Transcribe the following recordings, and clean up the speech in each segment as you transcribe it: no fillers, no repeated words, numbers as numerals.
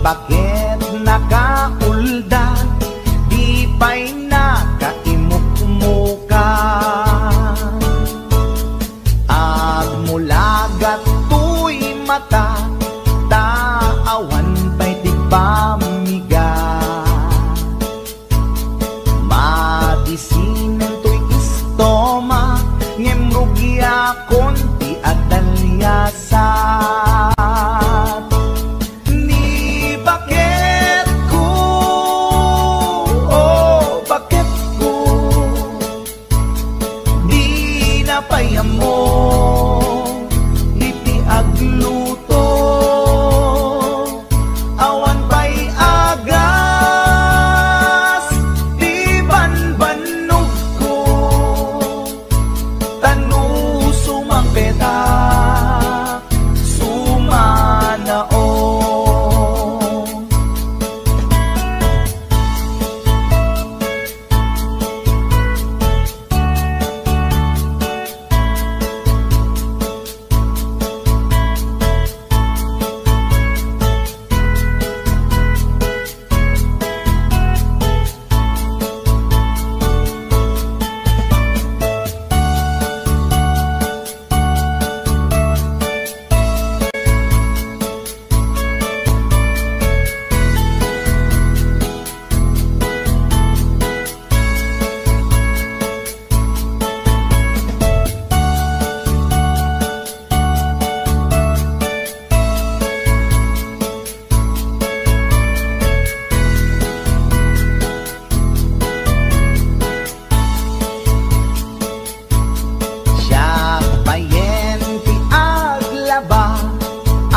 bakit nakaulda, di pa'y nakaimukmuka. Ag mula gato'y mata, taawan pa'y tigpamiga. Madisinan to'y istoma, ngemrugya konti at dalyasat. Ni bakit ko, oh bakit ko, di napayam mo, iti agluto, awan pa'y agas, di banbanog ko, tanu sumampeta, sumanao.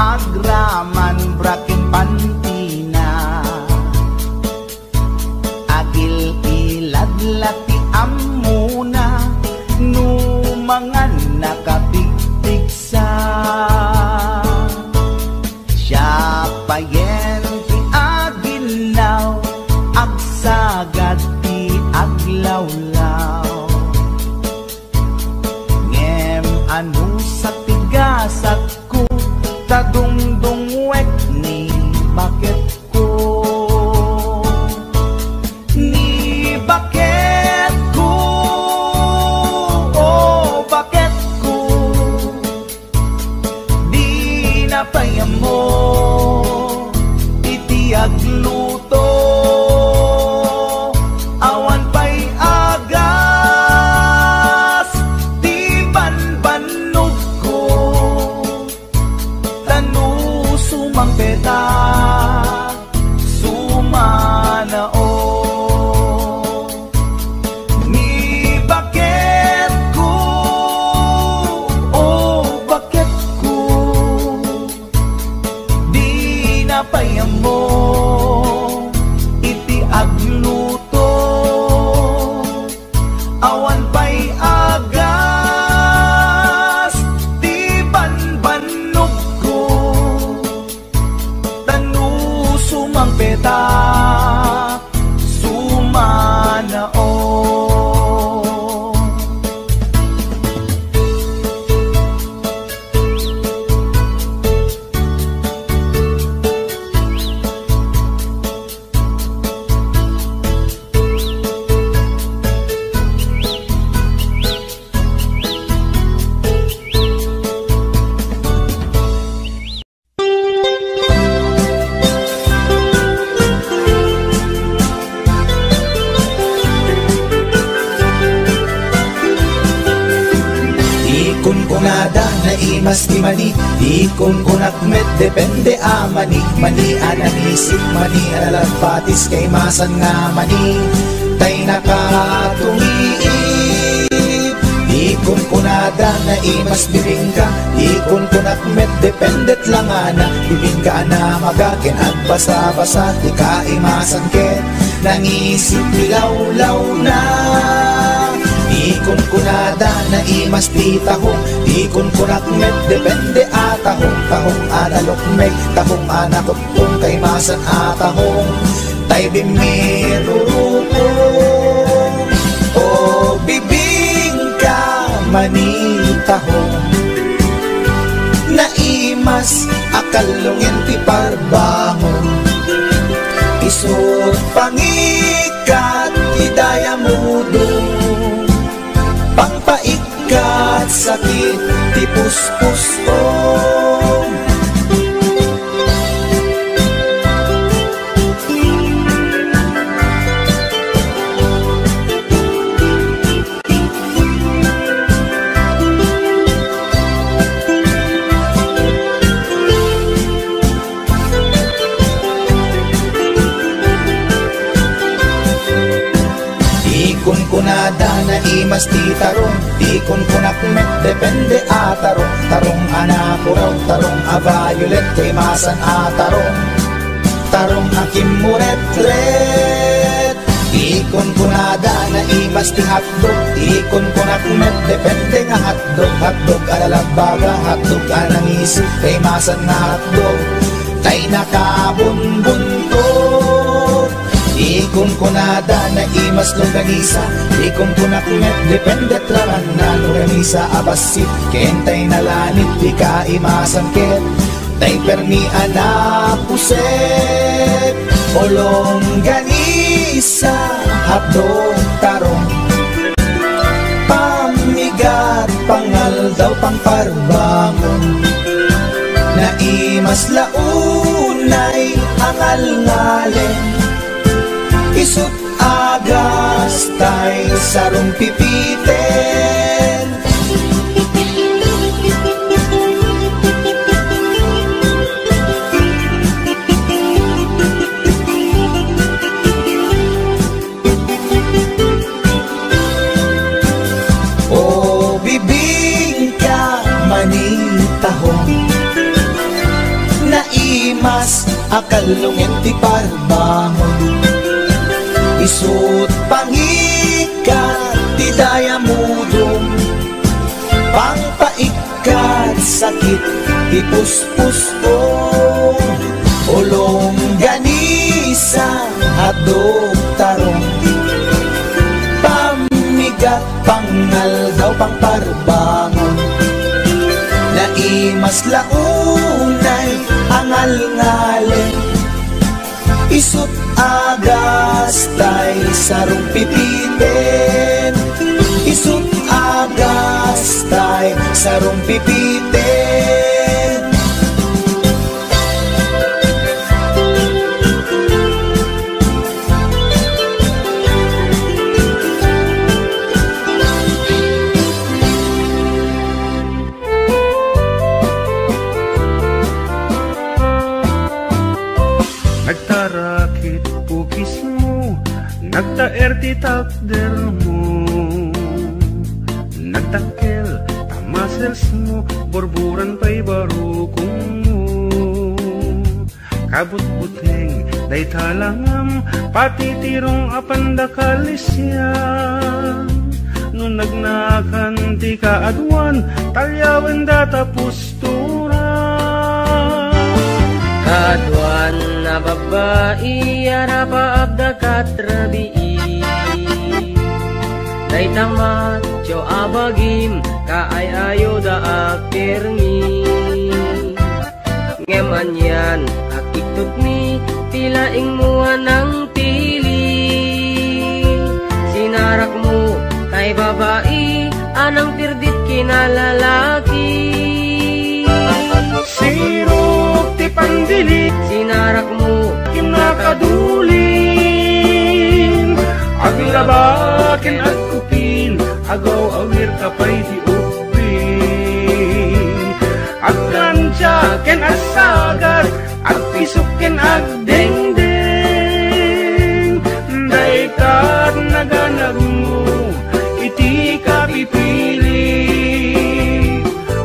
Agraman brakin pantina, agil iladlati amuna, numangan nakapigtigsa. Siya payen ti aginaw, agsagad ti aglawlaw. Ngem anu sa tigasat ko, tadungdungwek ni bakit ko, ni bakit ko, oh bakit ko, di napayam mo, iti agluto, awan pa'y agas, di banbanog ko, tanu sumampeta, sumanao. Ni bakit ko, oh bakit ko, di napayam mo, iti agluto, awan pa'y agas, di banbanog ko, tanu sumampeta, sumanao. Kunada na imas di mani, ikon kunakmet depende mani, mani ananisip mani analagpatis kay masan nga mani, tay nakatumiip. Ikon kunada na imas bibingka, ikon kunakmet dependet lang ana, bibingka na magakin at basa-basa, di ka imasan ken, nangisip bilawlaw na. Ikon kunada na imas pitahong, ikon kunakmet depende atahong, tahong analokmek, tahong anakotong kay masan atahong, tay bimirurupong, o bibingka manitahong, na imas akalungin ti parbangon, sakit ti puspuso. Kunada na imas ti tarong, di kun kunakmet depende a tarong. Tarong anapuraw, tarong a violet, kay masan a tarong. Tarong akim muret-ret. Di kun kunada na imas ti hotdog, di kun kunakmet depende nga hotdog. Hotdog alalabaga, hotdog anangisi, kay masan nga hotdog. Tay nakabunbuntot. Ikon kunada na imas longganisa, ikon kunakmet depende traman na longganisa abasit. Kentay na lanit di ka imasangket, tay permi anapuset. O longganisa hapdog tarong, pamigat pangal daw pangparbangon. Na imas launay angal ngalen, isut agas tay sarong pipiten. O bibing ka manitahong, naimas akalungin ti parbangon. Isut pangikat ti dayamudong, pangpaikat sakit ti puspuso. Olong ganisa hadog tarong, pamigat pangal daw pangparbangon. Naimas launay angal ngalen, isut agas tay sarong pipiten. Isut agas tay sarong pipiten. Nagtarakit pukis mo, nagtaer ti takder mo. Nagtakel tamasels mo, borburan pa'y barukong mo. Kabut-buteng day talangam, pati tirong apandakalisyan. Nung nagnakan ti kaadwan, talyawan datapos Kaduan na babae, arapa abda katrabii. Day tamat, jo abagim, kaayayo da akirmi. Ngeman yan, akitut mi, tilaing mua ng tili. Sinarak mo, kay babae, anang tirdit kinalalaki. Sirok ti pandilit, sinarak mo, kinakadulin. Aglabakin at kupin, agaw awir kapay di upin. Agkansyaken at sagar, agpisukin agdengdeng. Daykat naganag mo, iti ka pipili.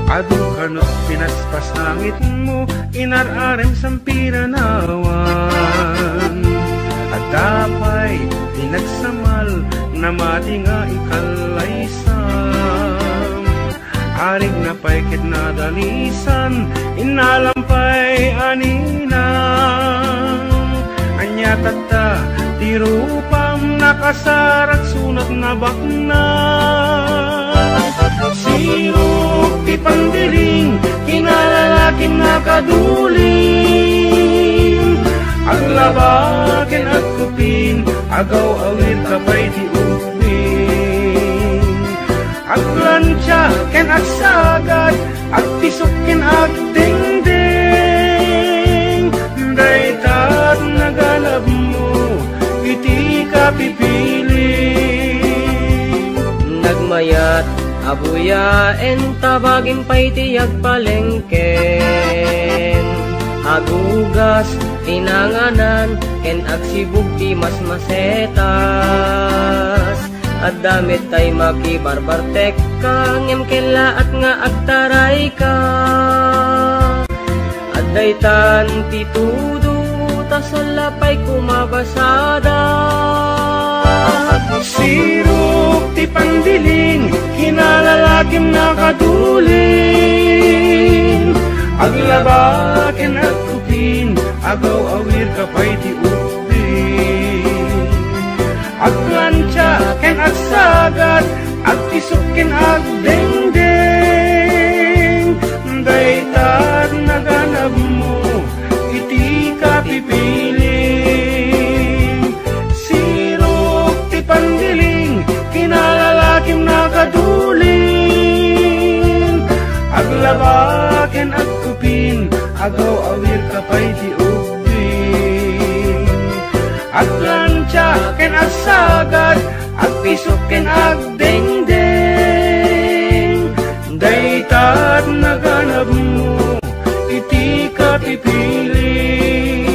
Adu kanot pinaspas langit mo, inararem sampiranawan. At dapay pinagsamal, na mati nga ikalaysam. Arig na pa'y kitnadalisan, inalampay aninang. Anya tagta, di rupam nakasarat sunat na bakna. Sirok ti pandiling, kinalalaking nakaduling. Aglabakin at kupin, agaw awir kapay di upin. Aglansya ken at ken agdingding, daytat naganap mo, iti ka pipiling. Nagmayat abuyaen tabagin pa'y tiyag palengken, agugas tinanganan ken agsibug ti mas masetas, at damit tay makibarbartek ka ngem kela at nga agtaray ka, at daytan ti tudo tasalapay kumabasada. Sirok ti pandiling kinalalakim na kadulin, aglaba ken agkupin agaw awir kapay ti upin, aglansya ken agsagat agtisok ken agdengdeng, daytat naganap mo iti ka pipiling. Sirok ti pandiling kinalalakim na kadulin, aglaba ken agkupin agaw awir kapay ti upin, aglansya ken agsagat agpisok ken agdengdeng, daytat naganap mo iti ka pipiling,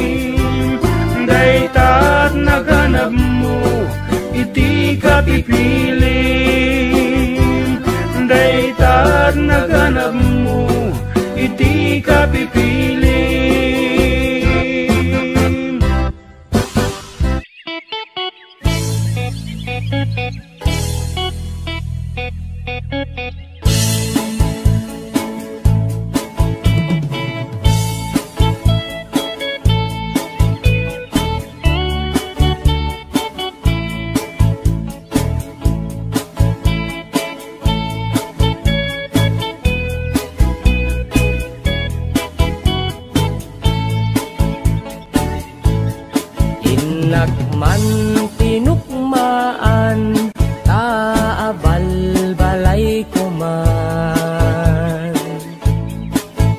daytat naganap mo iti ka pipiling, daytat naganap mo iti ka pipiling. Inakman tinukmaan taabalbalay ko man,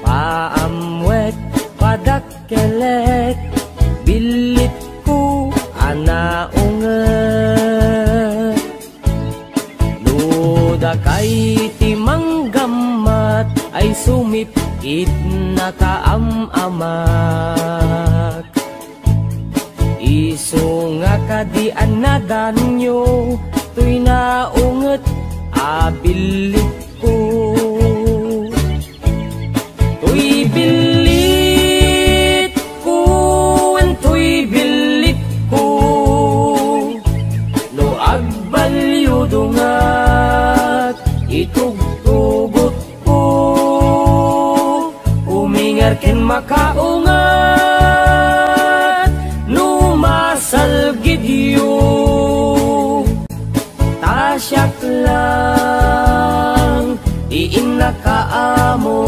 paamwet padakkelet bilit ko anaunget, luda kay timanggamat ay sumipit na kaamamak, iso nga kadian na danyo tuy naunget abilit ko, tuy bilit ko tuy bilit ko, no agbalyo dungat itugtugot ko, umingar ken makaungat no masalgidyo, tasyak lang iin nakaamo.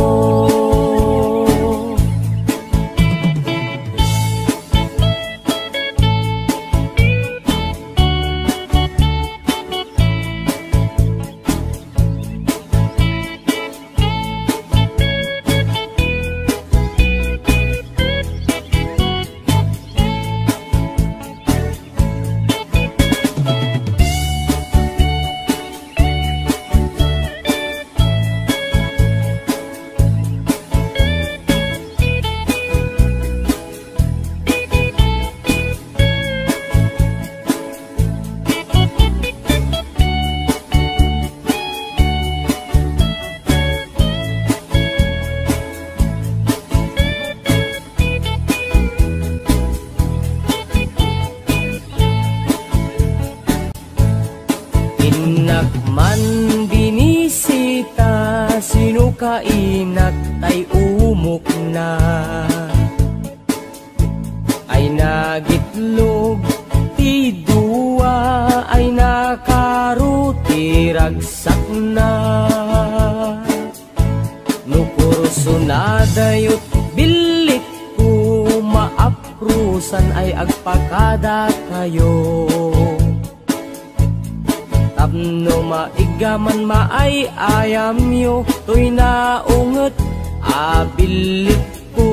Inakman binisita sino kainak tay umok na, ay nagitlog ti duwa ay nakaruti ragsak na, nukurso na dayot bilit ko maaprusan ay agpakada kayo, tapno maigaman maay ayam yo tuy naunget abilit ko.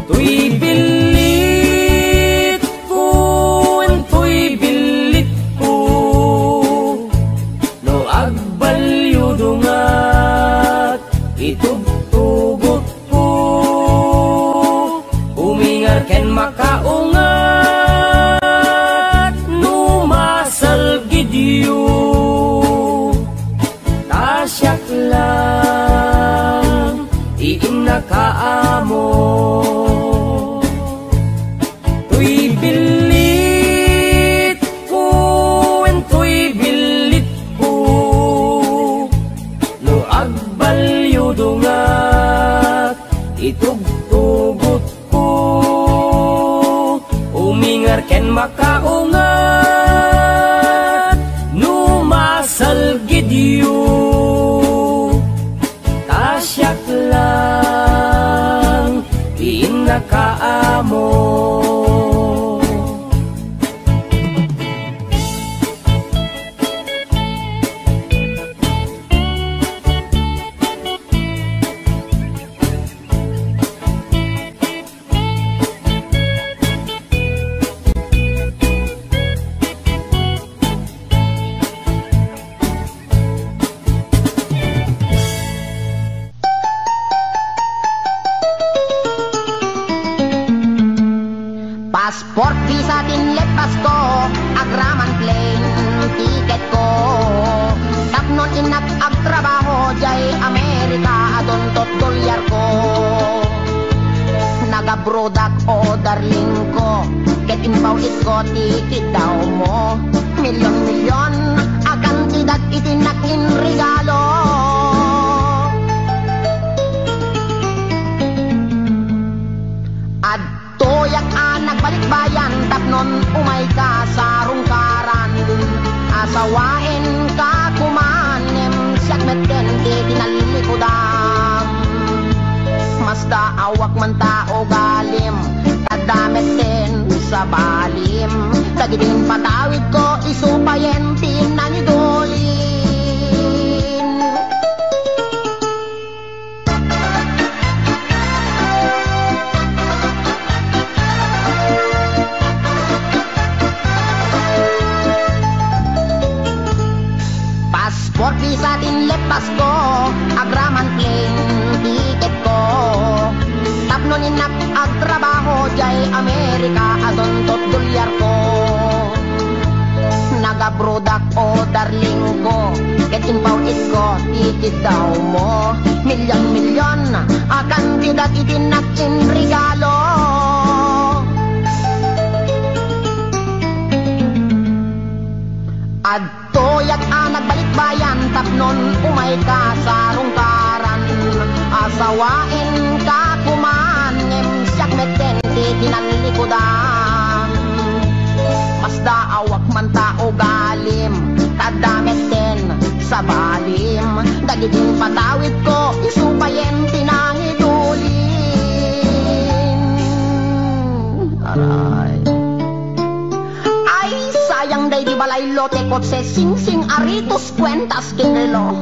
Tuy bilit ko, tuy bilit ko, no agbalyo dungat itugtugot ko. Umingar ken makaungat no masal gidyo. Tasyak lang iing nakaamo. Tuy bilit ko, tuy bilit ko, no agbalyo dungat itugtugot ko. Umingar ken makaungat no masal gidyo. Tasyak lang iing nakaamo. Passport, visa, tinlet, pasko, agraman plane, tiket ko. Tapnon inak agtrabaho, jay Amerika, adontot dolyar ko. Nagabrodak o darling ko, ket inbaw it ko, tikit daw mo. Milyon-milyon, akan tidak itinakin regalo. Toyak nagbalik bayan, tapnon umay ka sa rungkaran. Asawain ka kumanem, siyak meten di dinalilikodan. Masda awak man tao galim, kadameten sa balim. Dagidin patawid ko, isupayen tinanidolin. Passport, visa, tinlet, pasko, agraman plane, tiket ko. Tapnon inak agtrabaho, jay Amerika, adontot dolyar ko. Nagabrodak o darling ko, ket inpaw it ko, tikit daw mo. Milyon-milyon, akan tidak itinakin regalo. Toyak nagbalik bayan, tapnon umay ka sa rungkaran. Asawain ka kumanem, siyak meten di dinalilikodan. Masda awak man tao galim, kadameten sa balim. Dagidin patawid ko, isupayen tinangidulin. Aray, sayang day di balay lote kotse sing-sing aritos kwentas kinrelo.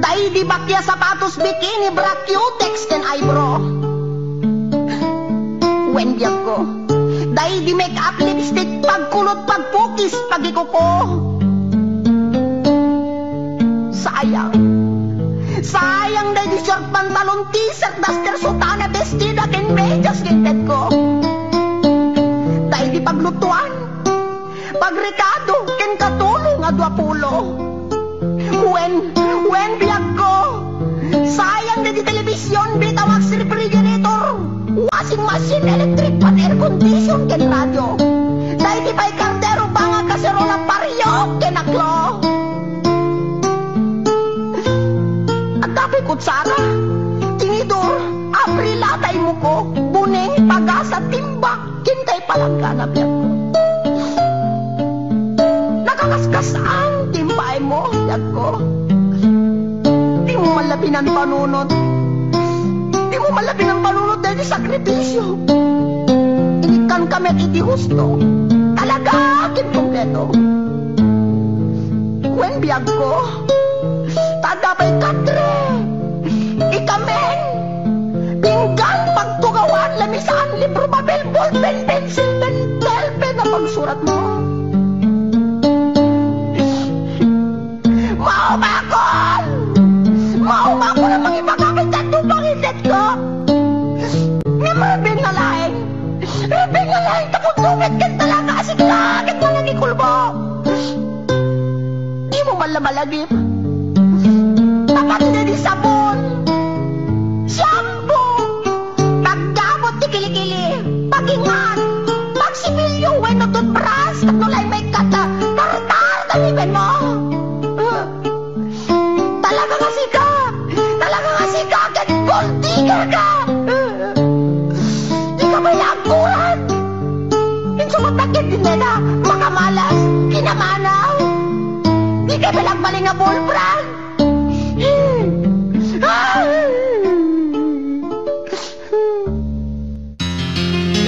Day di bakya sapatos bikini bra cutex ken eyebrow. Wendiag ko. Day di make up lipstick pagkulot pagpukis pagikuko. Sayang. Sayang day di short pantalon t-shirt duster sutana bestida ken medyas ginted ko. Day di paglutuan pagrekado ken katulong nga 20. When biyag ko. Sayang na di telebisyon, bitawag si refrigerator, washing machine, electric pan, air condition ken radio. Dahil di pa'y kardero pa nga kaserola pariyok ken aklo. At dapat kutsara, tinidor, aprilatay mo ko, buning pagasa timbak, kintay palang ganap yan ko. Nakakaskas ang timbay mo, yan ko. Di mo malabi ng panunod. Di mo malabi ng panunod dahil di sakripisyo. Inikan kami at iti husto. Talaga akin kompleto. When biyag ko, Adabay katre. Ikamen. Pinggan pagtugawan. Lamisaan libro papel, ballpen, pencil, pen, pen na pagsurat mo. Maumakon! Maumakon ang mga ipagkakitan ng pangitit ko. Nga marabing na laing. Rabing na laing takot lumit kan talaga asik langit na lang ikulbo. Di mo malamalagip. Tapat na di sabon. Shampoo. Pagdabot di kilikili. Pagingan. Pagsibilyo. Weno toothbrush. Katulay may kata. Tartar talibin mo. Talaga kasi ka. Talaga kasi ka. Kahit gold digger ka. Di ka may laguran. Insumatakit din na makamalas. Kinamanaw. Di ka balagbaling na bullbrand.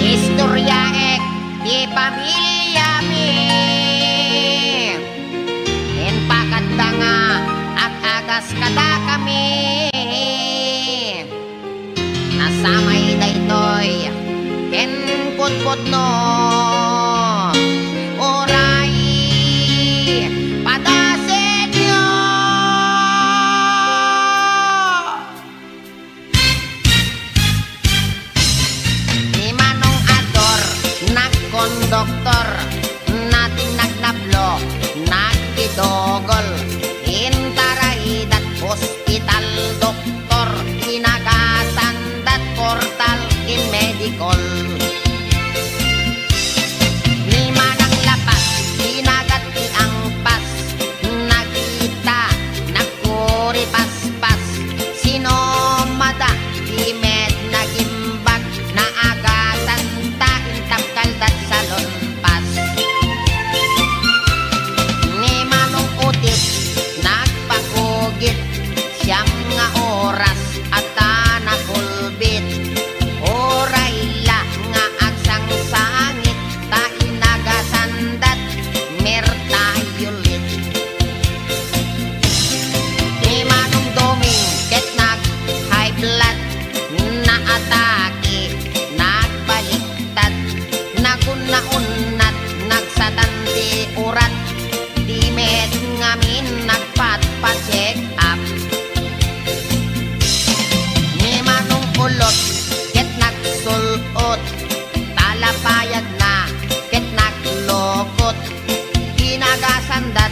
Istorya ek di pamilya mi. En pakadda nga at agas kada kami. Nasamay daytoy ken putput no. Oray padasenyo. Ni Manong Ador nagkondoktor, natin nagnablo, nagkidogol, intarahidat hospital doktor, inagasandat portal in medical. Ni Manang Lapas, inagat ti angpas, nagkita, nagkuri paspas, sinomada, di med nagimbag, naagasan ta intap kaldat sa lompas. Ni Manong Utit, nagpakugit, siyam nga oras at nakulbit. Oray la nga agsang sangit, ta inagasandat, mertayulit. Ni Manong Doming, ket nag high blood, na atake, nagbaliktad, nagunnaunat, nagsatanti urat, di med ngamin nagpat-pa-check up. Ni Manong Ulot, ket nagsulot, talapayag na, ket naglokot, ginagasandat,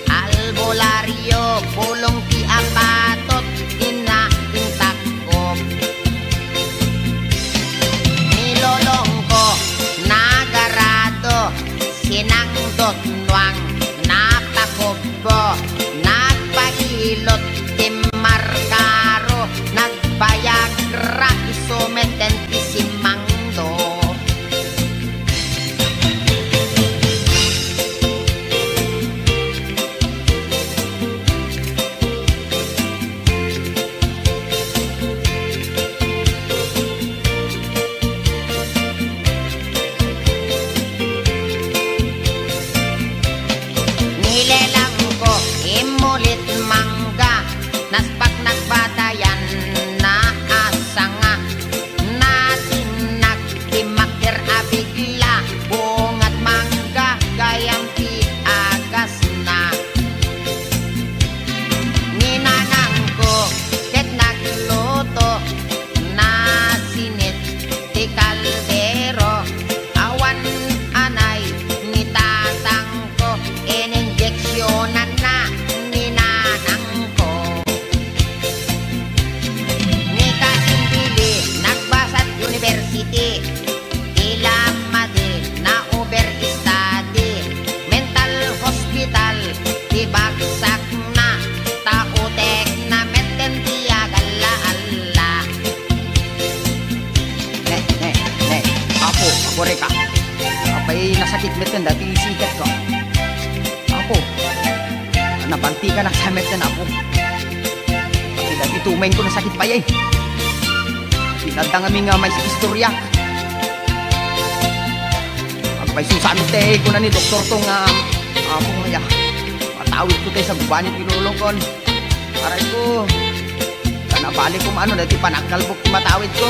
albularyo, pulong ti apatot, inaintakop. Ni Lolong ko, nagarado, sinangdot nuang, napakubbo, nagpailot, timarkaro, nagbayagra, isumeten isimangdo. Nilelang ko, imulit mangga, naspak nagbatayan na asanga, natin nagtimakir abigla, bungat mangga, gayang ti agas na. Ninanang ko, ket nagluto, nasinit ti kaldero, awan anay, ni tatang ko, ininjeksyonan na, ninanang ko. Ni Kasimbili, nagbasat university, ilamade, na over-study, mental hospital, ibagsak na, tautek na meten tiagala-ala. Apo reka. Apay nasakit meten dati sikat ko. Apo, nabanti ka na sa meten apo. Pati dati tumain ko na sakit pa yay. Pinadang kami nga may istorya. Agpay susanute ko na ni doktor to nga apo nga ya. Matawid ko tayo sa gubanit ilulong kon. Aray ko. Kanabali ko maano dati panagkalbok ti matawid ko.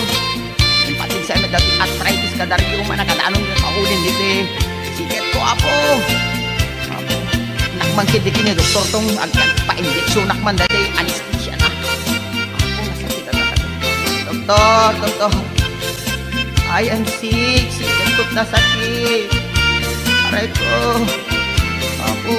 Yung patin sa emet dati arthritis ka dari yung manakadanon yung kaulin dito eh. Siket ko apo. Apo. Nakmangkid di kini doktor tong agyan pa-injeksyon nakman dati anesthesia na. Apo nasakit na natin. Doktor. I am sick. Siket ko't nasakit. Aray ko. Apo.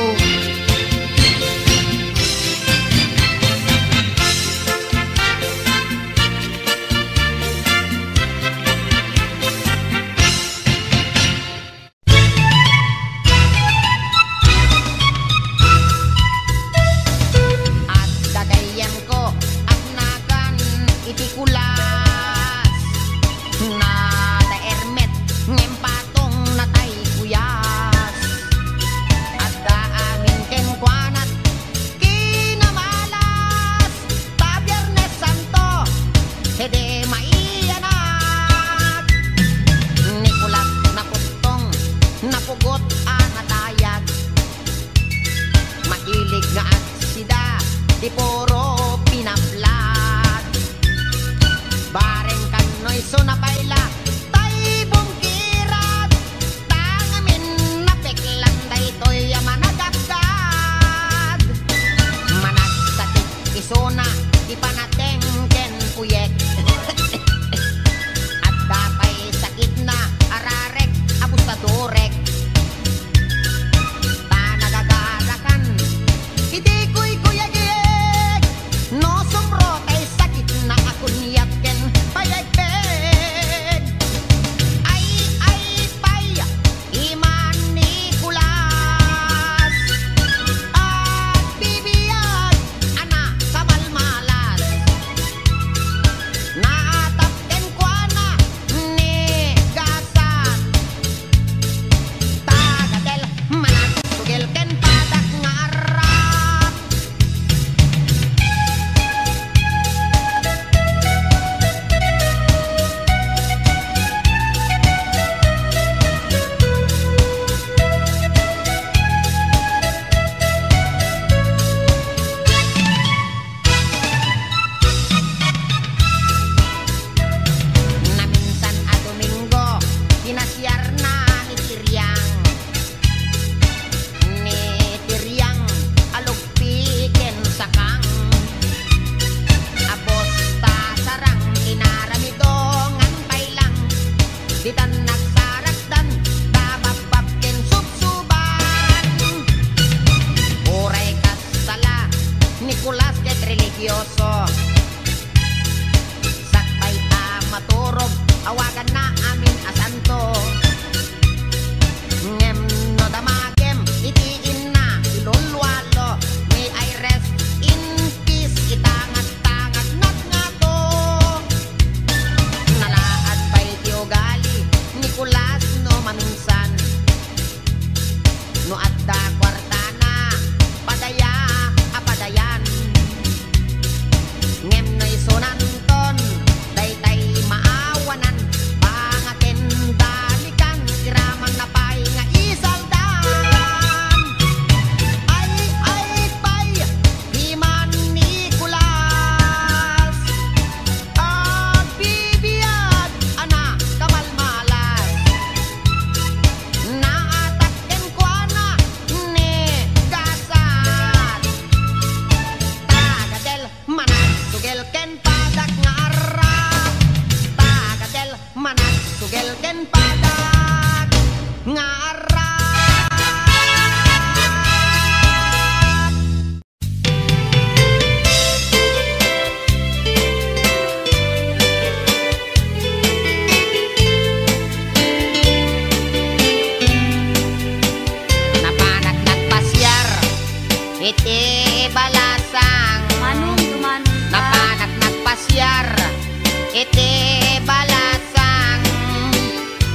Iti balasang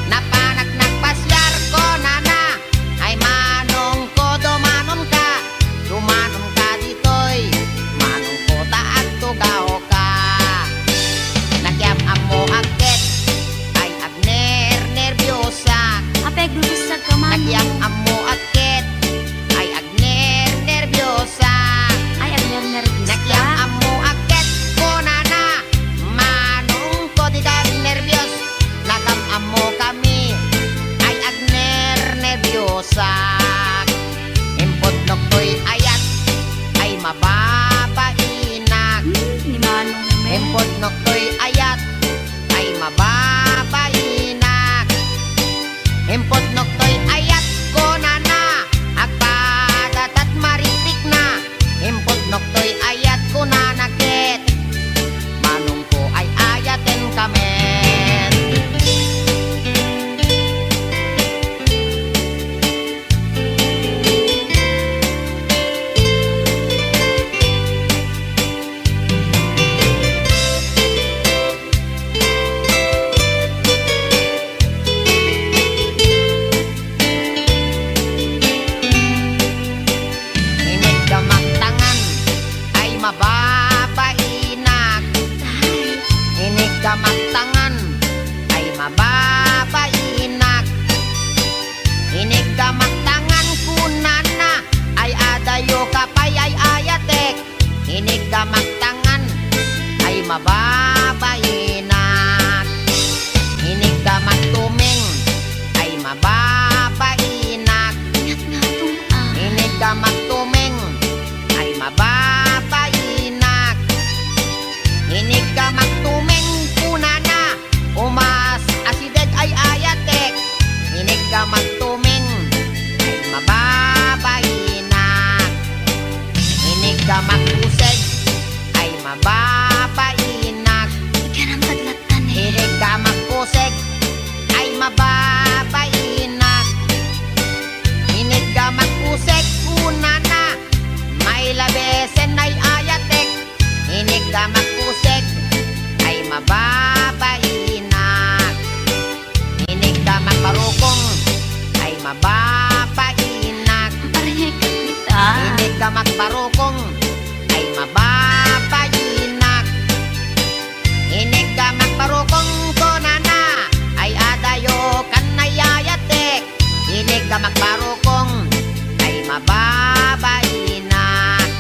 napanak nagpasyar ko na mababainak. Inig ka magbarukong ay mababainak. Inig ka magbarukong konana ay adayo kan nayayatek. Inig ka magbarukong ay mababainak.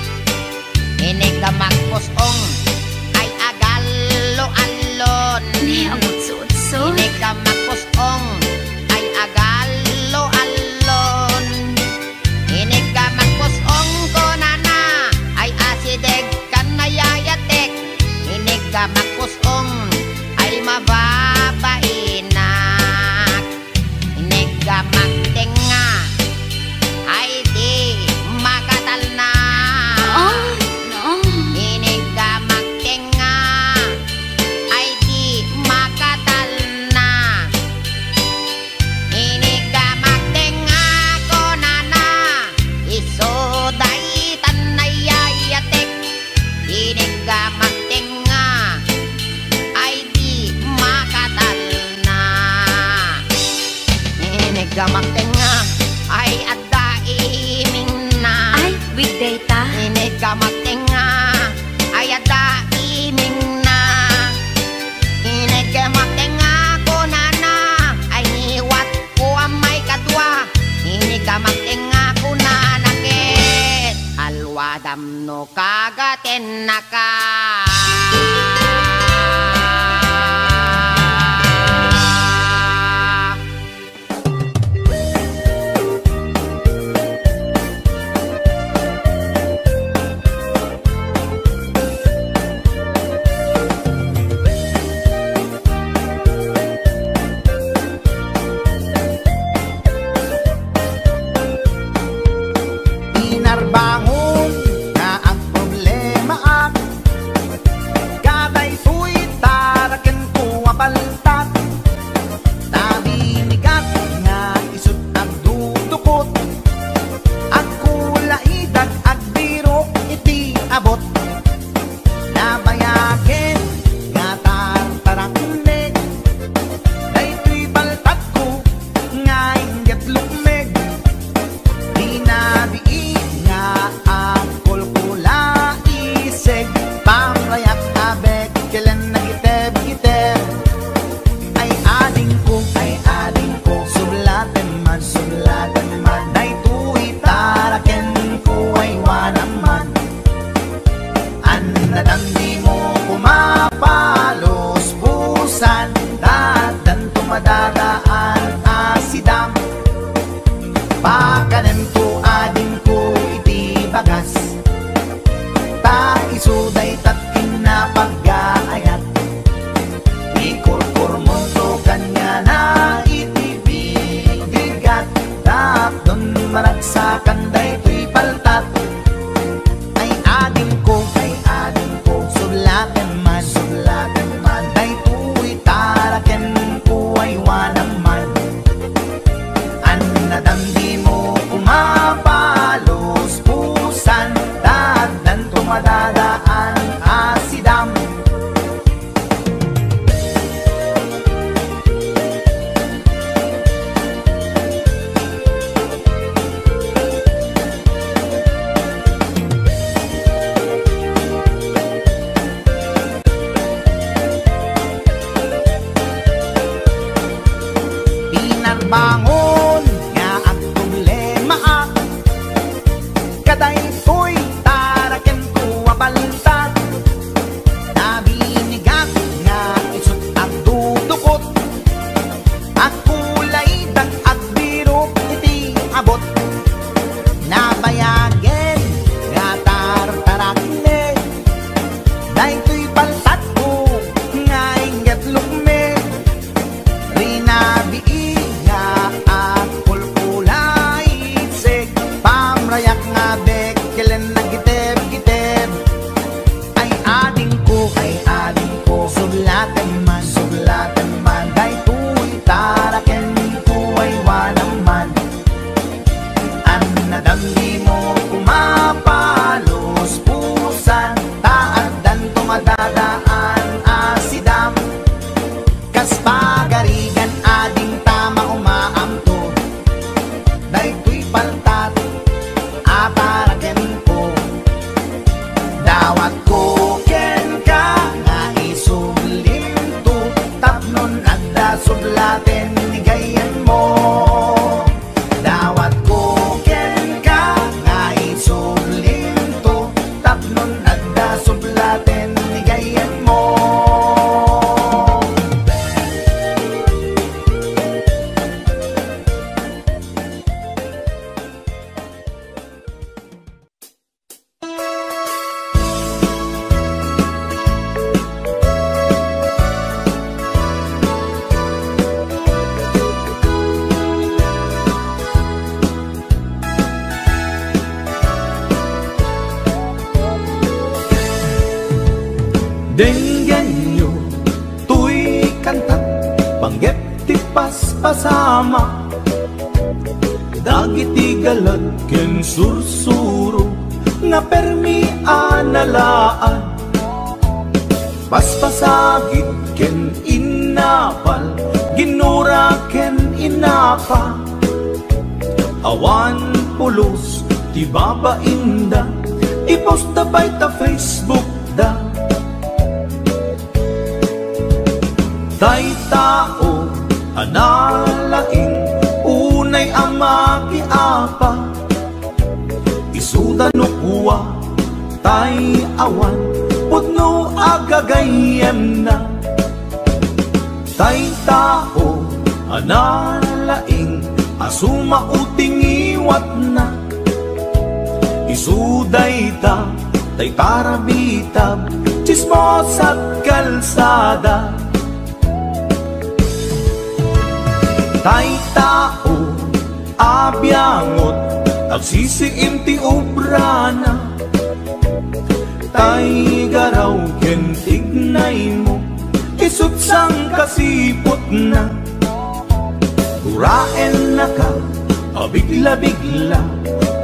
Inig ka magpusong ay agalo-alon. Inig ka magpusong ay agalo-alon. Inig ka magpusong konana ay asideg kan nayayatek. Inig ka magpusong ay mababainak. Inig ka magtenga ay di makatal na. Inig ka magtenga ay di makatal na. Inig ka magtenga konana isoday tanayayatek. Inig ka magtenga ay di makatal na. Inig ka magtenga ay adda iming na. Ay, weekday ta. Inig ka magtenga ay adda iming na. Inig ka magtenga konana ay niwat ko ang may kadwa. Inig ka magtenga konana ket alwadam no kagaten na ka. Inarbangon nga ang problema ak kaday tuy taraken ko apaltat. Tabinigat nga isut ang dudukot at kulaidag at birok iti abot. Nabayagen nga tartaraknek daytoy baltat ko nga inget lukmeg. Dinabiin nga ang kulkula iseg pamrayak abeg kailan nagiteb-giteb. Ay ading ko sublatan man daytoy taraken ko ay wanaman. Annadamdi mo kumapalos busan dadan tumadadaan asidam. Pakanem ko ading ko iti bagas ta isuday tatkin na pag-aayat. Ikurkur mo to kanya na iti bigat tapdon maragsakan daytoy paltat. Ay ading ko sublatan man daytoy taraken ko ay wanaman. Annadamdi mo kumapalos pusan dadan tumadadaan asidam. Pinarbangon nga ang problema ak kaday tuy taraken ko apaltat. Nabinigat nga isut ang dudukot at kulaidag at birok iti abot. Nabayagen nga tartaraknek daytoy paltat ko nga inget lukmek. Rinabiin nga ti paspasama, dagiti galad ken sursuro, nga permi analaan, paspasagit ken inapal, ginura ken inapa, awan pulos ti babainda, ipost da bay ta Facebook da. Tay tao analaing, unay amaki apa, isuda no kuwa tay awan, putno agagayem na. Tay tao analaing, asuma uting iwat na, isuday ta tay tarabitab, chismos at kalsada. Tay tao abyangot, agsisiim ti obrana, tay garaw ken tignay mo, isutsang kasipot na. Uraen na ka, abigla-bigla,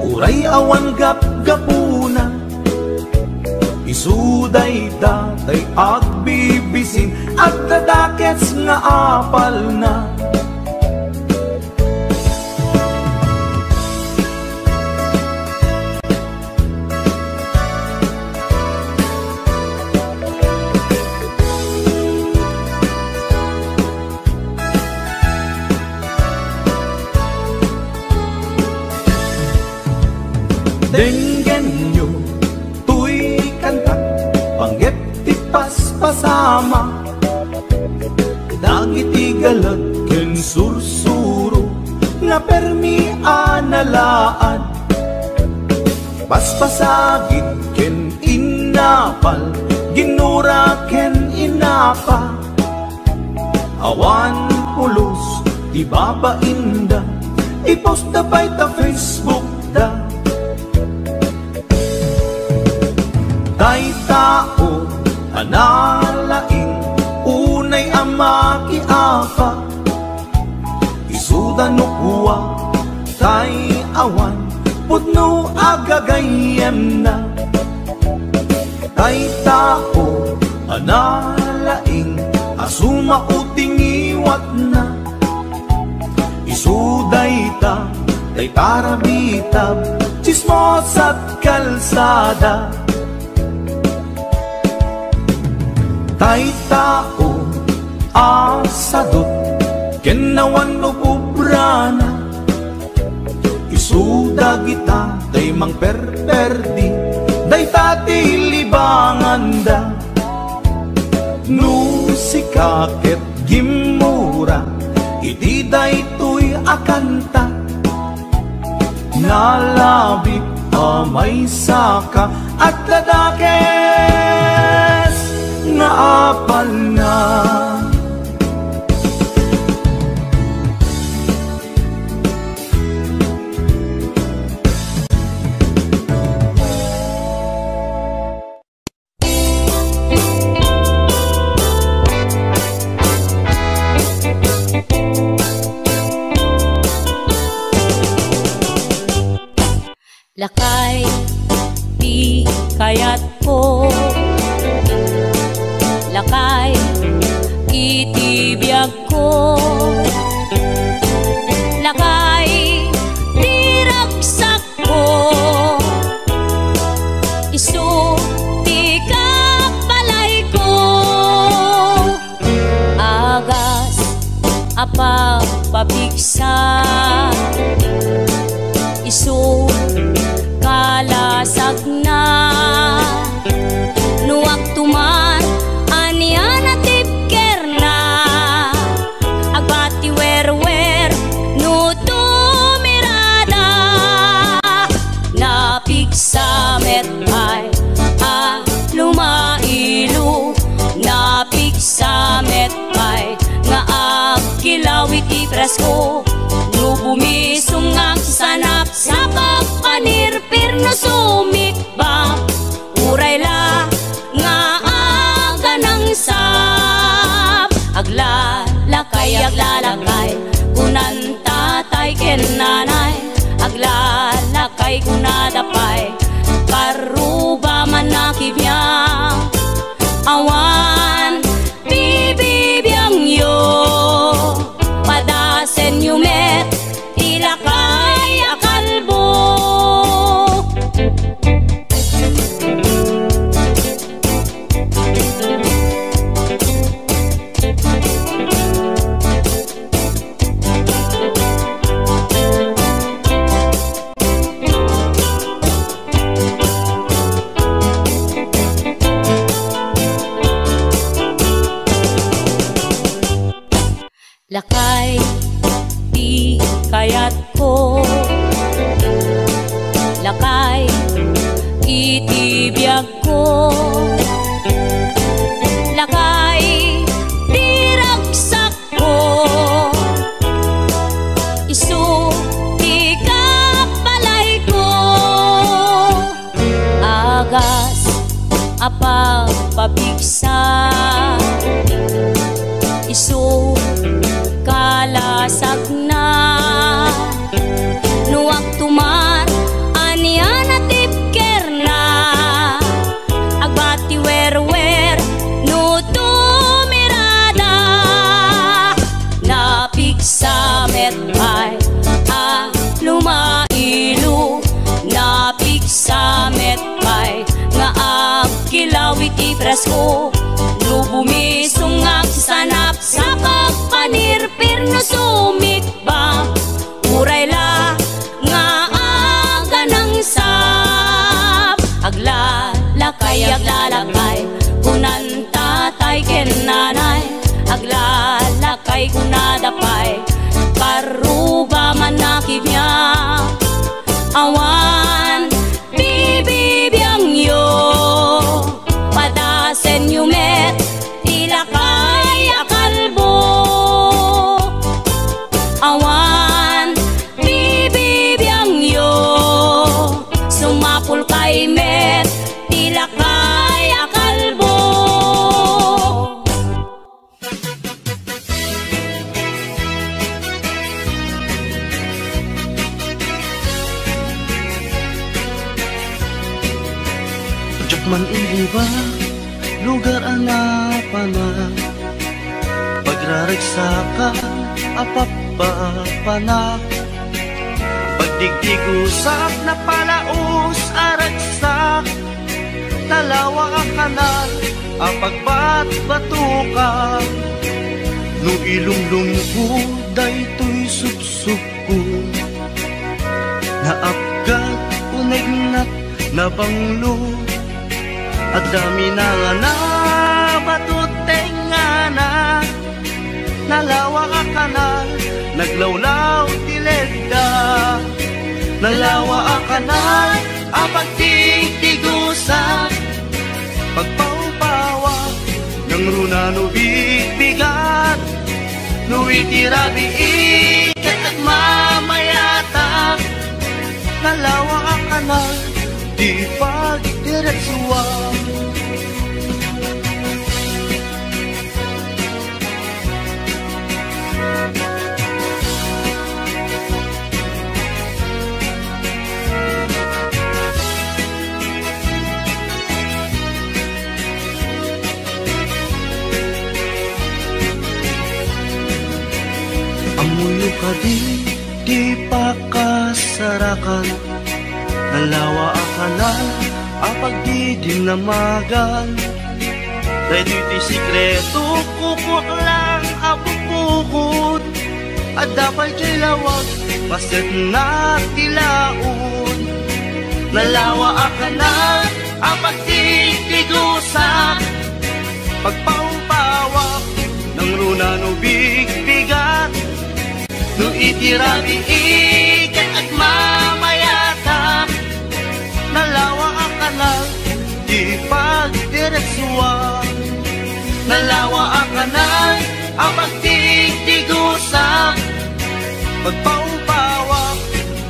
uray awan gap-gapuna, isuday datay agbibisin, at dadakets nga apal na. Denggen nyo, tuy kanta, panggep ti paspasama, dagiti galad ken sursuro, nga permi analaan, paspasagit ken inapal, ginura ken inapa, awan pulos ti babainda, ipost da bay ta Facebook da. Tay tao analaing, unay amaki apa, isuda no kuwa tay awan, putno agagayem na. Tay tao analaing, asuma uting iwat na, isuday ta tay tarabitab, chismos at kalsada. Tay tao asadot, kenawan no bubrana, isuda kita tay mang perperdi, day tati libangan da. No sikaket gimura, iti day tuy akanta, nalabit amay saka at ladakes nga apal na. Lakay, di kayat ko, lakay, itibiyag ko, lakay, di ragsak ko, isu, di kapalay ko, agas, apa, pabigsa, isu, kalasag na, nuwag tuman anian at tipker na, agbati wer-wer no tumirada, napigsamet ay lumailu, napigsamet ay nga agkilawit ipresko, no bumisong ang sanap sa pagpanirpir no sumikbang, uray la nga aga ng sap, aglalakay kay aglalakay kunan tatay ken nanay, aglalakay kunadapay karuba man nakibiyang awan bibibiyang yo padasen yumet ilakay akalbo. Lakay di kayat ko, lakay itibiyag ko, lakay di ragsak ko, isu di kapalay ko, agas apagpabigsa, isu kalasag na nuwag tumar anian at tipker na agbati wer no tumirada napigsa metay lumailu napigsa metay nga agkilawit ipresko no bumisungag sanap sa pagpanirpir no sumikba urayla nga aga ng sap aglalakay kunan tatay ken nanay, aglalakay kunadapay karuba man nakibiyang awan bibibiyang yo padasen yumet ilakay akalbo awan bibibiyang yo sumapul kay met ilakay akalbo. Man iliba lugar anapana pagraragsakan apapapana pagdigdigusak na palaos aragsak talawa kanal apagbat-batukan no ilumlumpo daytoy supsuko naapgat unegnat na banglo at dami na nga na batuteng nga na nalawa ka kanal naglawlaw tilegda nalawa ka kanal apagtigtigusa pagpaupawa ng runano bigbigat no itirabi ikat at mamayata nalawa ka kanal di pagdiretsuan. Amuyo ka di pakasarakan nalawa akanal apag di dinamagan dahil iti sikreto kukwak lang apupukod at dapat kay lawag paset na tilaon nalawa akanal apag di tigusak pagpaumpawak ng runano bigbigat no itirabi ikat at mamayata nalawa ang kanal di pagdiretsuan nalawa ang kanal ang pagtigtigusak pagpaumpawak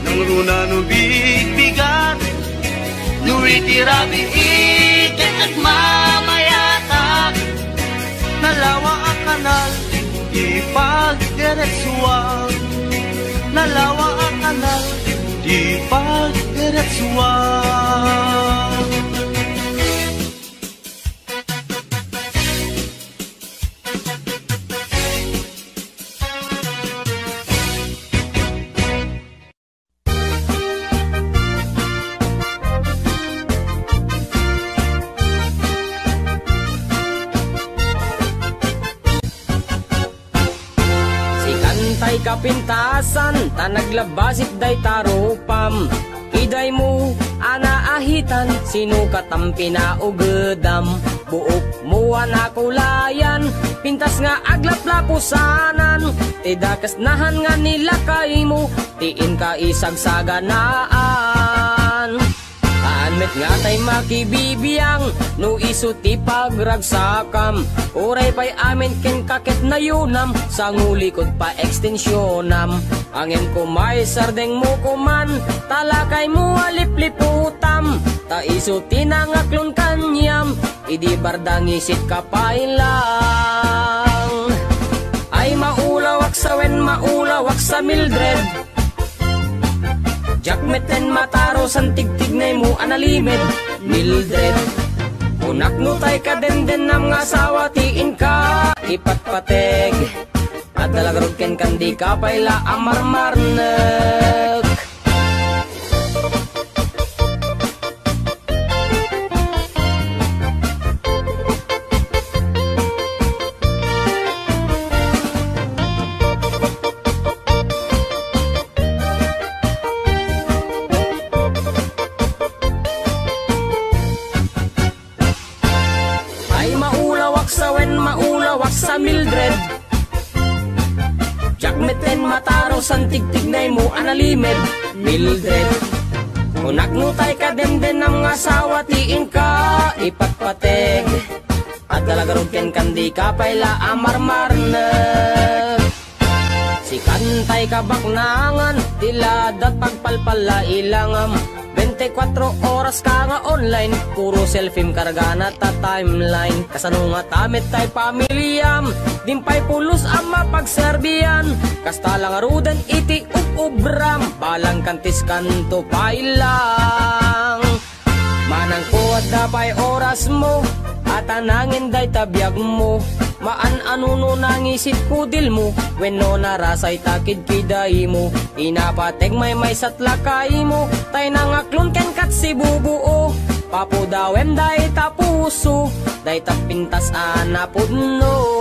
ng runano bigbigat no itirabi ikat at mamayata nalawa ang kanal di pag pagdiretsuan, nalawa ang anak, di pagdiretsuan. Kapintasan, tanaglabasit day tarupam. Iday mo, anaahitan, sinukat ang pinaugedam. Buok mo anakulayan, pintas nga aglaplapusanan. Tidakasnahan nga nila kay mo, tiin ka isagsaganaan. Met nga tay makibibiyang, no iso ti pagragsakam. Uray pa'y amin ken kakit na yunam, sa ngulikod pa ekstensyonam. Angin ko may sardeng mo kuman, talakay mo alipliputam. Ta iso tinangaklon kanyam, idi bardang isit kapailang. Ay maulawak sa wen, maulawak sa Mildred. Jakmeten mataro san tigtignay mo analimed Mildred. Unak no tay ka den nam nga asawa tiin ka ipatpateg. At dalagarod ken kandi ka payla amarmarnek. Sa Mildred, jakmeten mataro san tigtignay mo analimed Mildred. Unak no tay ka den nam nga asawa tiin ka ipatpateg. At dalagarod ken kandi ka payla amarmarnek. Si kantay ka baknangan, tiladat pagpalpala ilangam. 24 oras ka nga online, puro selfie karga na ta timeline. Kasano nga tamit tay pamilyam, dimpay pulos ang mapagserbiyan. Kasta lang rudan iti ubram, balang kantis kanto pailang. Manang kuwad na pa'y oras mo, at anangin day tabiyag mo. Maan anuno nangisit kudil mo, when no narasay takid kiday mo. Inapateg may satlakay mo, tay nangaklon ken kat si bubuo. Papudawem day tapuso, day tapintas anapudno.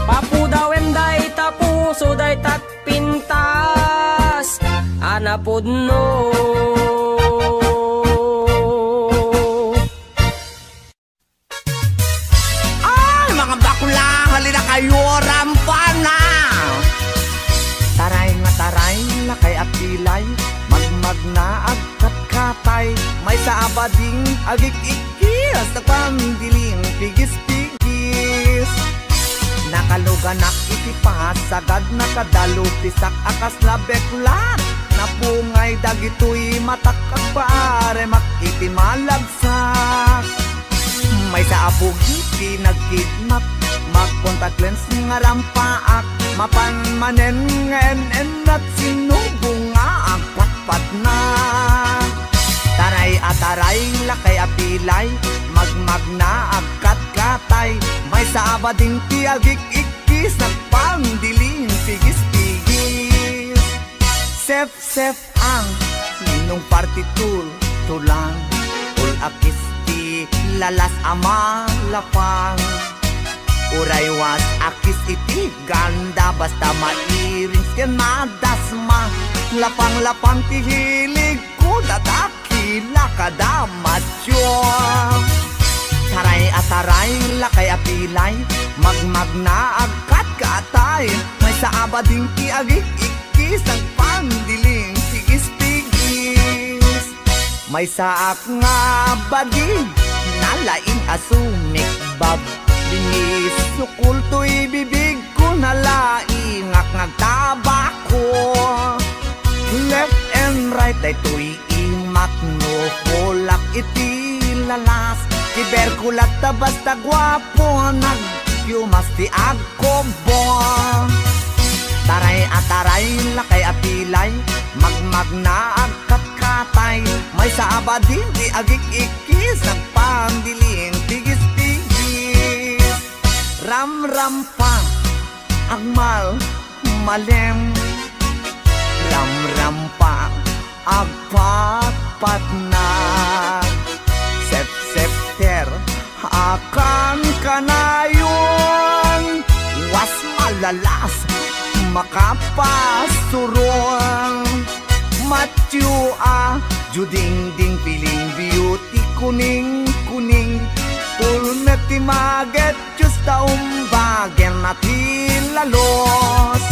Papudawem day tapuso, day tapintas anapudno. Halina kayo, rampana! Taray nga taray, lakay at pilay, magmag na agkat-katay, may sa abading agik-ikis, nagpamdiling pigis-pigis. Nakaluganak itipas, sagad nakadalo, pisak akas na beklat, napungay dagito'y matakak paare, makitimalagsak. May sa abugi, pinagkidnap, mag-contact lens nga rampaak, mapanmanen nga en at sinubong nga ang patpat na. Taray at taray, lakay apilay, magmag na agkat-katay, may sa abading tiagik-ikis, nagpangdiling pigis-pigis. Sef-sef ang ninong partitul, tulang, ul akis lalas ama lapang. Uray was akis iti ganda, basta mairing ken madasma. Lapang-lapang tihilig ko, dadakila kada macho. Taray at taray, lakay apilay, magmag na agkat-katay, may sa abading tiagik-ikis, ang pandiling tigis-pigis. May saak nga baging, nalaing asumik bab, linis sukul to'y bibig ko, nalaing ngagtabako. Left and right ay to'y imat no, kulak iti lalas, kiberkulat ta basta gwapo, nagyumas ti agkobo. apilay, magmag na agkat-katay, may saaba din di agik-ikis, nagpandiling tigis-tigis. Ram-ram pa, agmal, malem, ram-ram pa, agpat-pat na. Sep-septer, akan kanayon, was malalas, makapasuron. Matyo juding-ding piling beauty kuning-kuning, pulmeti maget just taumbagen natin lalos.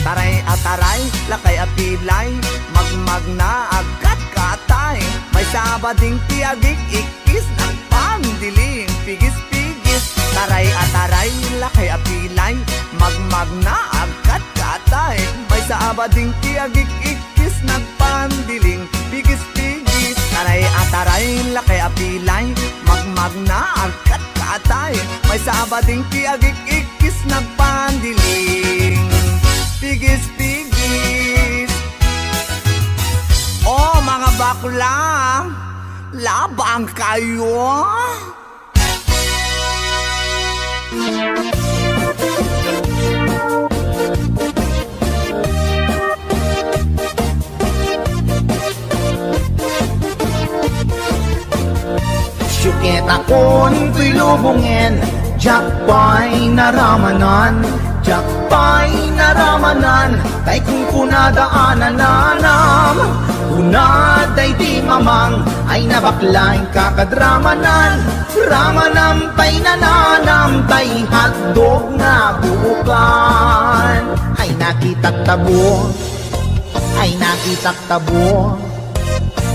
Taray at taray, lakay at pilay, magmag na agkat katay, may sabading tiagik ikis, nagpandiling pigis-pigis. Taray at taray, lakay at pilay, magmag na agkat katay, may sabading tiagik ikis, nagpandiling pigis-pigis. Taray at taray, lakay at pilay, magmag na agkat katay, may sabading tiagik ikis, nagpandiling pigis-pigis. Oh mga bakla, labang kayo. Syukit akon tuy lubungin, jakpay naramanan, jakpay naramanan, tay kung kunadaanan nanam, kunaday di mamang, ay nabaklain kakadramanan, ramanam tay nananam, tay hotdog na buukan. Ay nakitak tabo, ay nakitak tabo,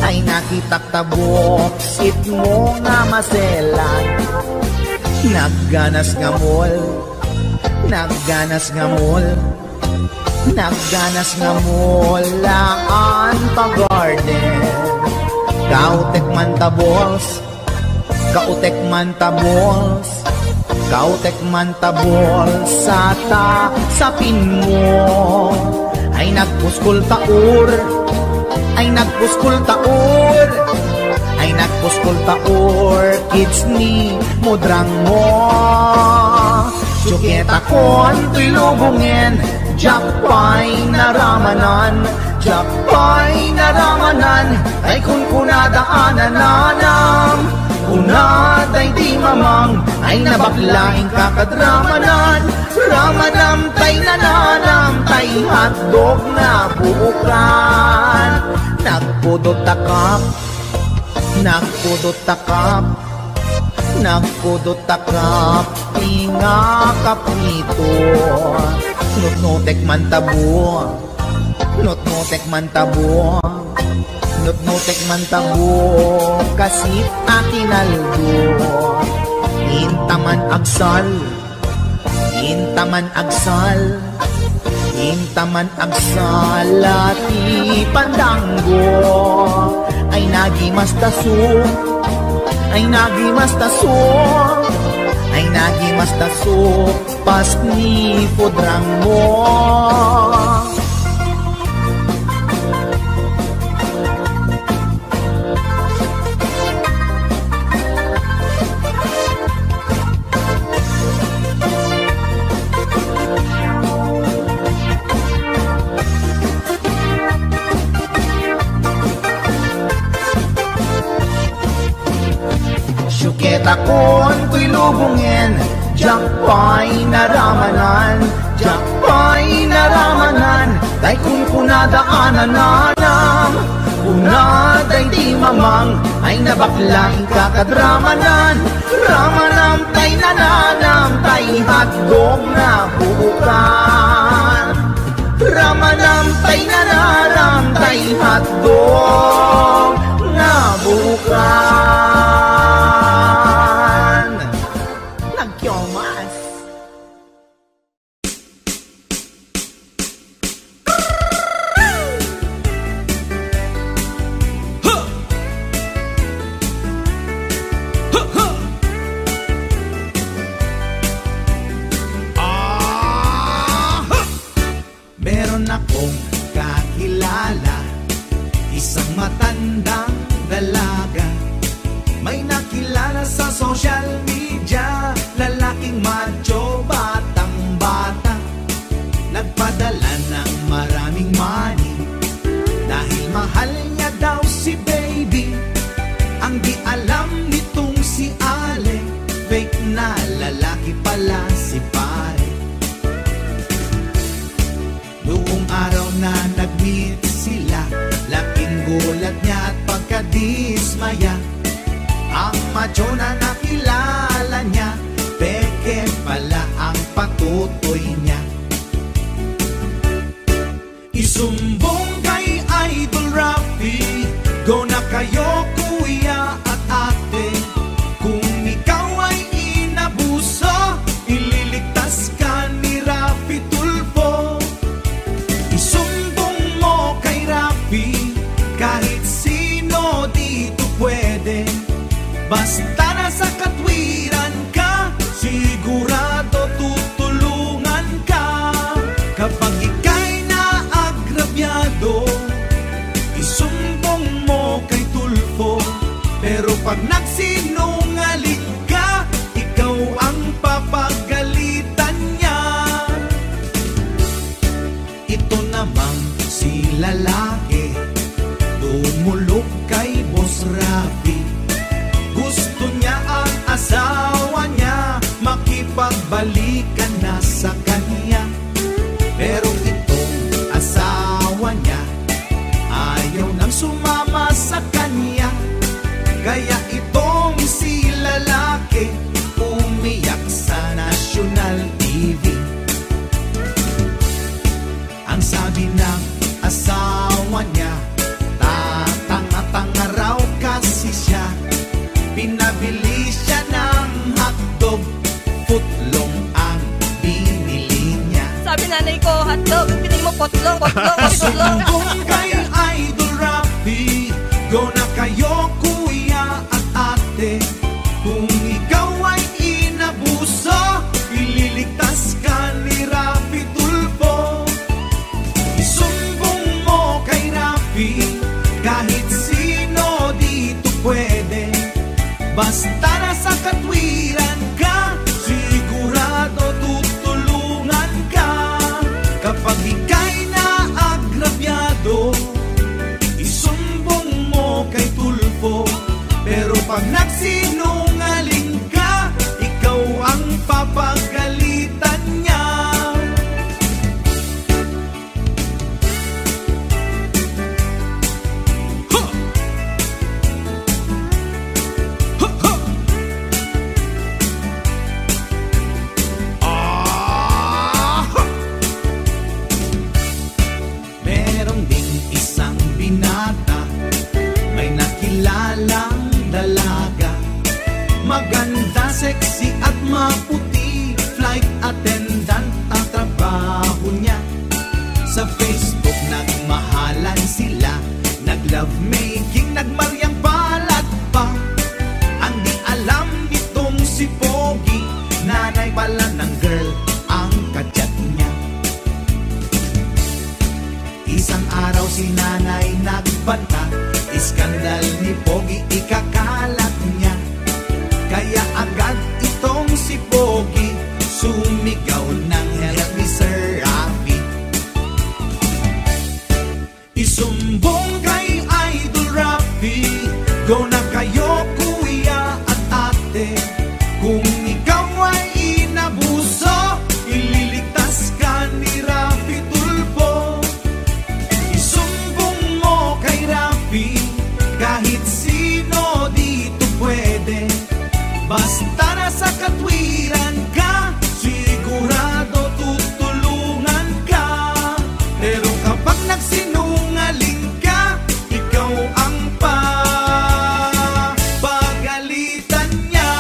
ay nakitak tabo, sit mo nga maselan, nagganas nga mall, nagganas nga mall, nagganas nga mall, laan pa garden. Kautek man tabols, kautek man tabols, kautek man tabols, sapin mo. Ay nagpuskol taur, ay nagpuskol taur, ay nagpuskol taur, kids ni mudrang mo. Syukit akon tuy lubungin, jakpay naramanan, jakpay naramanan, ay kung kunadaanan nanam, kunaday di mamang, ay nabaklain kakadramanan, ramanam tay nananam, tay hotdog na buukan. Nagpudot takap, nagpudot takap, nagpudot takap, tinga kaprito, nutnutek man tabo, nutnutek man tabo, nutnutek man tabo, kasit atinaldo, intaman agsal, intaman agsal, intaman agsal, ati pandanggo, ay nagimastaso, ay nagimastaso, ay nagimastaso, pas ni pudrang mo. Syukit akon tuy lubungin, jakpay naramanan, jakpay naramanan, tay kung kunadaanan nanam, kunaday di mamang, ay nabaklain kakadramanan, ramanam tay nananam, tay hotdog na buukan. Ramanam tay nananam, tay hotdog na buukan. Nagkyomas. Meron akong nakilala, isang matandang dalaga. May nakilala sa social media, lalaking macho, batang bata. Nagpadala ng maraming money dahil mahal niya daw si baby. Ang di alam nitong si Ale, fake na lalaki pala si pare. Noong araw na nag-meet sila, laking gulat niya at pagkadismaya. Ang macho na nakilala niya, peke pala ang patutoy niya. Isumbong kay Idol Rafi, go na kayo kuya at ate. Kung ikaw ay inabuso, ililigtas ka ni Rafi Tulfo. Isumbong mo kay Rafi, kahit sino dito pwede. Basta nasa katwiran ka, sigurado tutulungan ka. Kapag ika'y naagrabyado, isumbong mo kay Tulfo. Pero pag nagsinungaling ka, ikaw ang papagalitan niya. Ito namang si lalaki, tumulog kay Boss Rafi. Gusto niya ang asawa niya, makipagbalikan na sa kanya. Pero itong asawa niya, ayaw nang sumama sa kanya. Kaya itong si lalaki, umiyak sa National TV. Ang sabi ng asawa niya, tatanga-tanga raw kasi siya. Pinabili siya ng hotdog, footlong ang binili niya. Sabi nanay ko, hotdog, pinili mo potlong. Sumbong kay Idol Rafi, go na kayo kuya at ate. Kung ikaw ay inabuso, ililigtas ka ni Rafi Tulfo. Isumbong mo kay Rafi, kahit sino dito pwede. Basta nasa katwiran ka, sigurado tutulungan ka. Kapag ika'y naagrabyado, isumbong mo kay Tulfo. Pero pag nagsinungaling ka, ikaw ang papagalitan niya. Meron ding isang binata, may nakilalang dalaga. Maganda, sexy at maputi, flight attendant ang trabaho niya. Sa Facebook nagmahalan sila, nag-lovemaking, nagmaryang balat pa. Ang di alam nitong si Pogi, nanay pala ng girl ang kachat niya. Isang araw si nanay nagbanta, iskandal ni Pogi ikakalat niya. Kaya agad itong si Pogi, sumigaw ng help me Sir Rafi. Isumbong kay Idol Rafi, go na kayo kuya at ate. Kung ikaw ay inabuso, ililigtas ka ni Rafi Tulfo. Isumbong mo kay Rafi, kahit sino dito pwede. Basta nasa katwiran ka, sigurado tutulungan ka. Pero kapag nagsinungaling ka, ikaw ang papagalitan niya.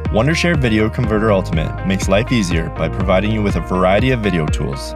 Wondershare Video Converter Ultimate makes life easier by providing you with a variety of video tools.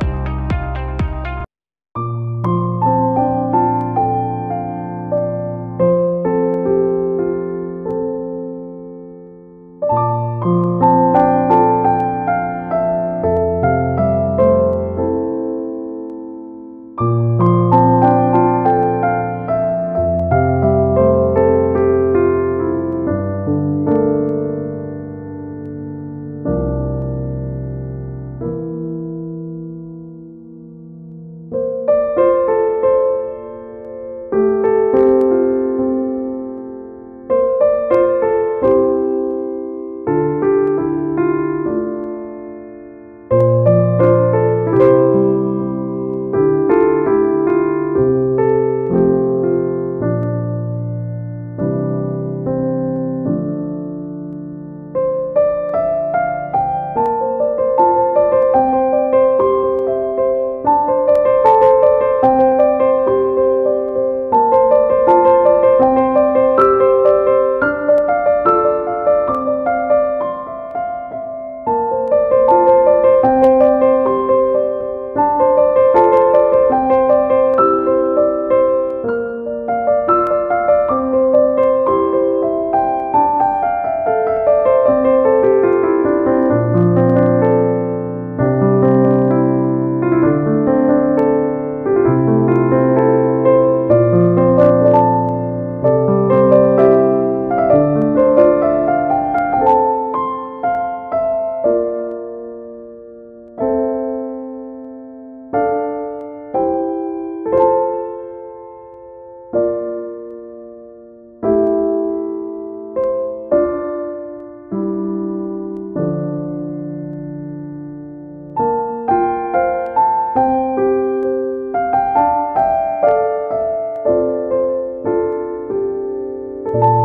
you.